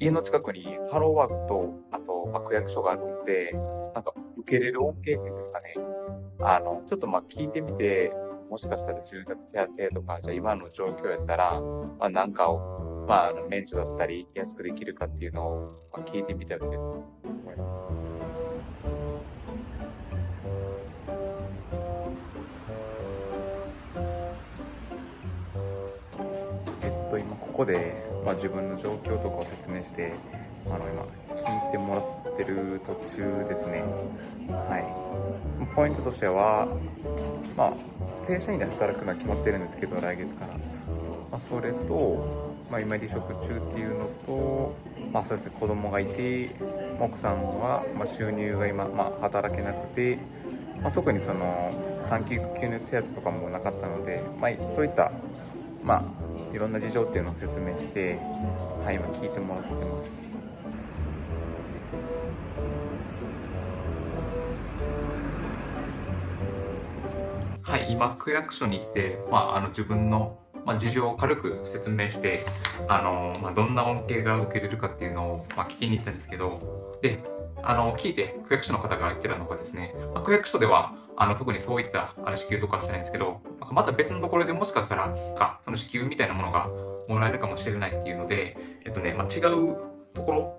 家の近くにハローワークと、あと、区役所があるんで、なんか受けれる恩恵っていうんですかね。ちょっと聞いてみて、もしかしたら住宅手当とか、じゃあ今の状況やったら、なんかを、免除だったり、安くできるかっていうのを、聞いてみたいと思います。今ここで、自分の状況とかを説明して、今聞いてもらってる途中ですね。はい。ポイントとしては、正社員で働くのは決まってるんですけど、来月から。それと、今離職中っていうのと、そうですね、子供がいて、奥さんは、収入が今、働けなくて、特にその産休育休の手当とかもなかったので、そういった、いろんな事情っていうのを説明して、今聞いてもらってます。はい、今区役所に行って、自分の、事情を軽く説明して、どんな恩恵が受けれるかっていうのを、聞きに行ったんですけど、で、聞いて区役所の方が言ってたのがですね、区役所では特にそういった支給とかはしてないんですけど、また別のところでもしかしたらその支給みたいなものがもらえるかもしれないっていうので、違うところ、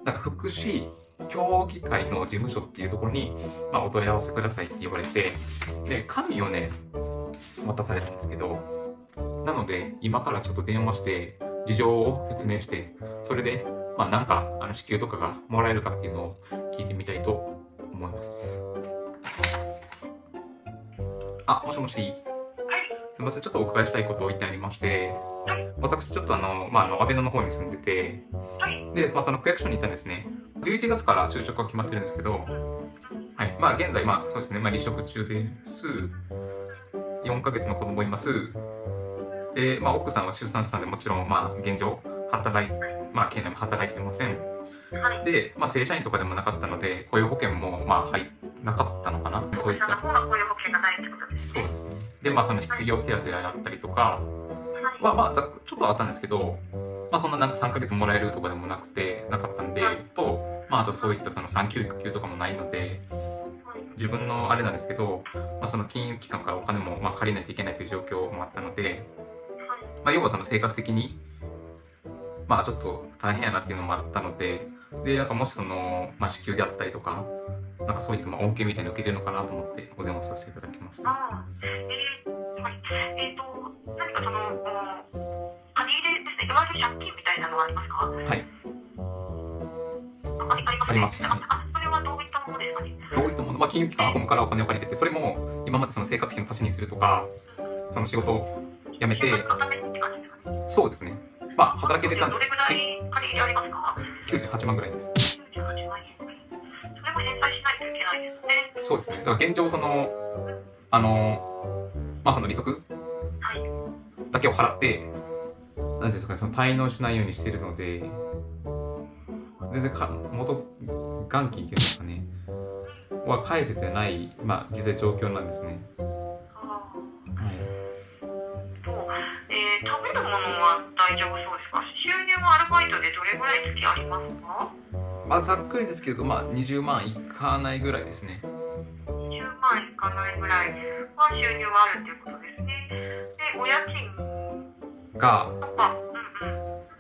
なんか福祉協議会の事務所っていうところに、お問い合わせくださいって言われて、で、紙をね、渡されたんですけど、なので、今からちょっと電話して、事情を説明して、それで、なんか、支給とかがもらえるかっていうのを聞いてみたいと思います。もしもし。すみません、ちょっとお伺いしたいことを言ってありまして、私、ちょっと阿倍野の方に住んでて、で、その区役所に行ったんですね。11月から就職が決まってるんですけど、はい。現在、そうですね、離職中です。4ヶ月の子供います。で、奥さんは出産したんで、もちろん、現状、県内も働いてません。で、正社員とかでもなかったので、雇用保険も、なかったのかな、そういった。雇用保険がないってことですね。そうですね。で、その失業手当があったりとかは、ちょっとあったんですけど、そんななんか3ヶ月もらえるとかでもなかったんで、あとそういったその産休育休とかもないので、自分のあれなんですけど、その金融機関からお金も借りないといけないという状況もあったので、要はその生活的に、ちょっと大変やなっていうのもあったので、で、もしその、支給であったりとか、そういった恩恵みたいに受けれるのかなと思ってお電話させていただきました。はい。何かその、借り入れですね、いわゆる借金みたいなのはありますか？はい。あります。それはどういったものですかね？どういったもの？金融機関からお金を借りてて、それも今までその生活費の足しにするとか、その仕事を辞めて、そうですね。働けてたんで。どれぐらい借り入れありますか？98万ぐらいです。98万円。それも返済しないといけないですね。そうですね。だから現状その、その利息だけを払って、なんですかね、その滞納しないようにしてるので、全然元金っていうんですかね、は返せてない、実際状況なんですね。食べるものは大丈夫そうですか？収入はアルバイトでどれぐらい月ありますか？ざっくりですけど、20万いかないぐらいですね。20万いかないぐらいは収入はあるっていうことですね。で、お家賃が、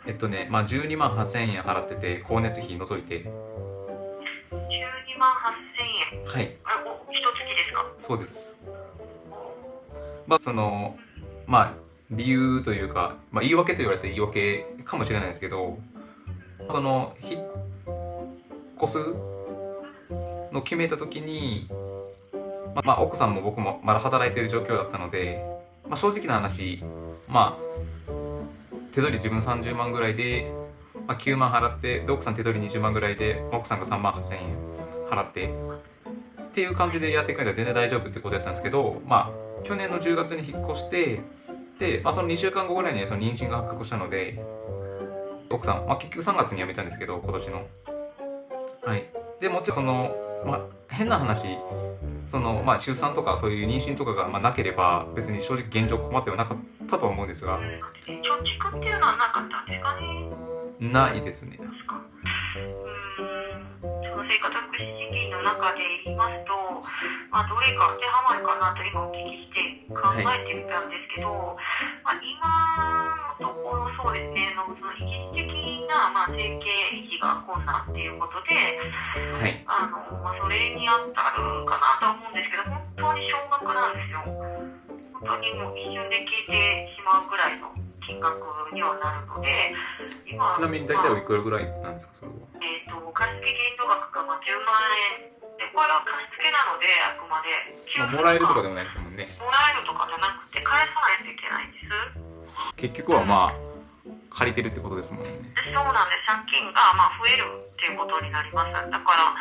12万8000円払ってて、光熱費除いて。12万8000円。はい。一月ですか？そうです。その、理由というか、言い訳と言われて言い訳かもしれないですけど、その、引っ越すの決めた時に、奥さんも僕もまだ働いてる状況だったので、正直な話、手取り自分30万ぐらいで、9万払って、で奥さん手取り20万ぐらいで、奥さんが3万8000円払って、っていう感じでやっていくれたら全然大丈夫ってことやったんですけど、去年の10月に引っ越して、で、その2週間後ぐらいにその妊娠が発覚したので、奥さん、結局3月に辞めたんですけど、今年の。はい。で、もちろんその、変な話、その、出産とかそういう妊娠とかがなければ、別に正直現状困ってはなかったと思うんですが。貯蓄っていうのはなかったんですかね？ないですね。生活福祉資金の中で言いますと、どれが当てはまるかなと今お聞きして考えてみたんですけど、今のところそうですね、その一時的な、生計維持が困難っていうことで、はい。それに当たるかなと思うんですけど、本当に少額なんですよ。本当にもう一瞬で消えてしまうぐらいの金額にはなるので、今ちなみに大体おいくらぐらいなんですか、それは。貸付限度額が10万円で、これは貸付なので、あくまでもらえるとかでもないですもんね。もらえるとかじゃなくて返さないといけないんです。結局は借りてるってことですもんね。そうなんです。借金が増えるっていうことになります。だから、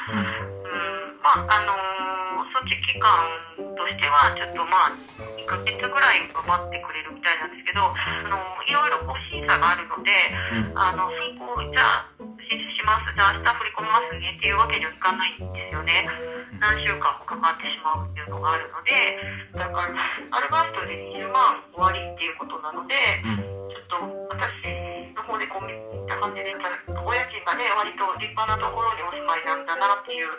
措置期間としてはちょっと2ヶ月ぐらいは待ってくれるみたいなんですけど、いろいろ審査があるので、進行じゃあ申請します、じゃあ明日振り込みますねっていうわけにはいかないんですよね。何週間もかかってしまうっていうのがあるので、だからアルバイトで20万終わりっていうことなので、ちょっと私の方で見た感じで、お家賃がね割と立派なところにお住まいなんだなっていう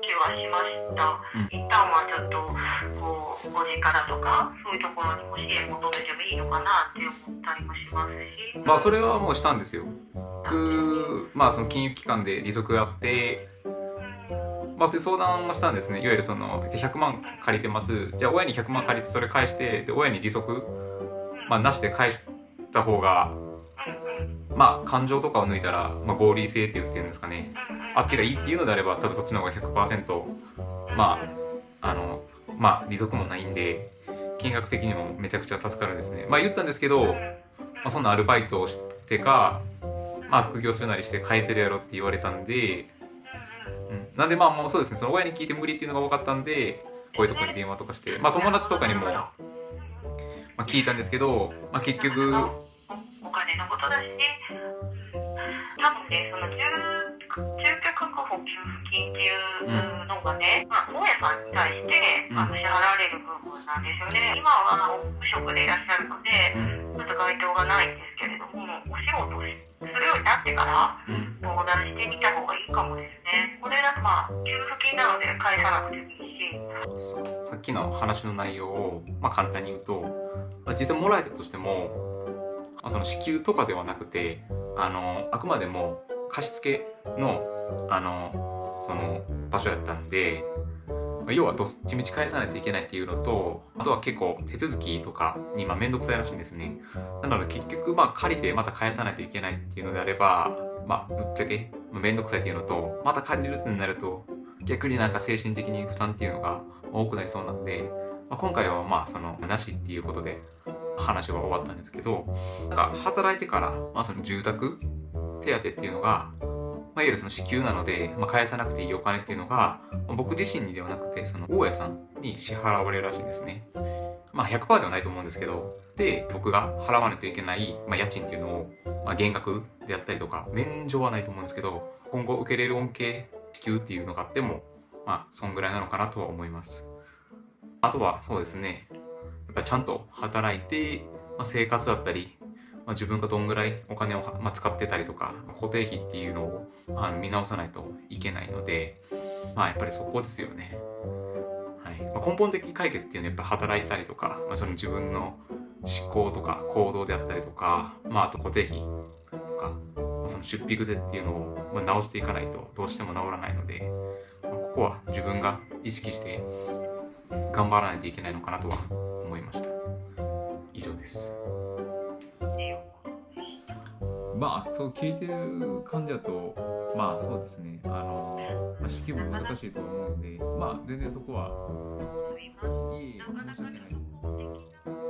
気はしました。一旦はちょっとご実家だとかそういうところにも支援求めてもいいのかなって思ったりもしますし、それはもうしたんですよ。僕、その金融機関で利息があって、そういう相談をしたんですね。いわゆる100万借りてます。じゃあ親に100万借りてそれ返して、で親に利息、なしで返した方が、感情とかを抜いたら、合理性って言ってるんですかね。あっちがいいっていうのであれば、多分そっちの方が 100%、利息もないんで、金額的にもめちゃくちゃ助かるんですね。言ったんですけど、そんなアルバイトをしてか、副業するなりして返せるやろって言われたんで、なんでもうそうですね、その親に聞いて無理っていうのが多かったんで、こういうところに電話とかして、友達とかにも、聞いたんですけど、結局、お金のことだしね、多分ね、その住居確保給付金っていうのがね、大家さんに対して支払われる部分なんですよね。今は無職でいらっしゃるので、ちょっと該当がないんですけれども、お仕事をするようになってから相談してみた方がいいかもですね。これだと給付金なので返さなくてもいいし。さっきの話の内容を簡単に言うと、実際もらえたとしても、その支給とかではなくて、あくまでも貸付のその場所やったんで、要はどっちみち返さないといけないっていうのと、あとは結構手続きとかにめんどくさいらしいんですね。なので結局借りてまた返さないといけないっていうのであれば、ぶっちゃけめんどくさいっていうのと、また借りるってなると逆に精神的に負担っていうのが多くなりそうなんで、今回はなしっていうことで話が終わったんですけど、働いてからその住宅手当っていうのが、いわゆるその支給なので、返さなくていいお金っていうのが、僕自身にではなくてその大家さんに支払われるらしいんですね。100% ではないと思うんですけど、で僕が払わないといけない、家賃っていうのを、減額であったりとか免除はないと思うんですけど、今後受けれる恩恵支給っていうのがあってもそんぐらいなのかなとは思います。あとはそうですね、やっぱちゃんと働いて、生活だったり、自分がどんぐらいお金を、使ってたりとか固定費っていうのを見直さないといけないので、やっぱりそこですよね。はい。根本的解決っていうのはやっぱ働いたりとか、その自分の思考とか行動であったりとか、あと固定費とか、その出費癖っていうのを直していかないとどうしても治らないので、ここは自分が意識して頑張らないといけないのかなとは思いました。以上です。そう聞いてる感じだと、そうですね、支給も難しいと思うんで、全然そこは、申し訳ない。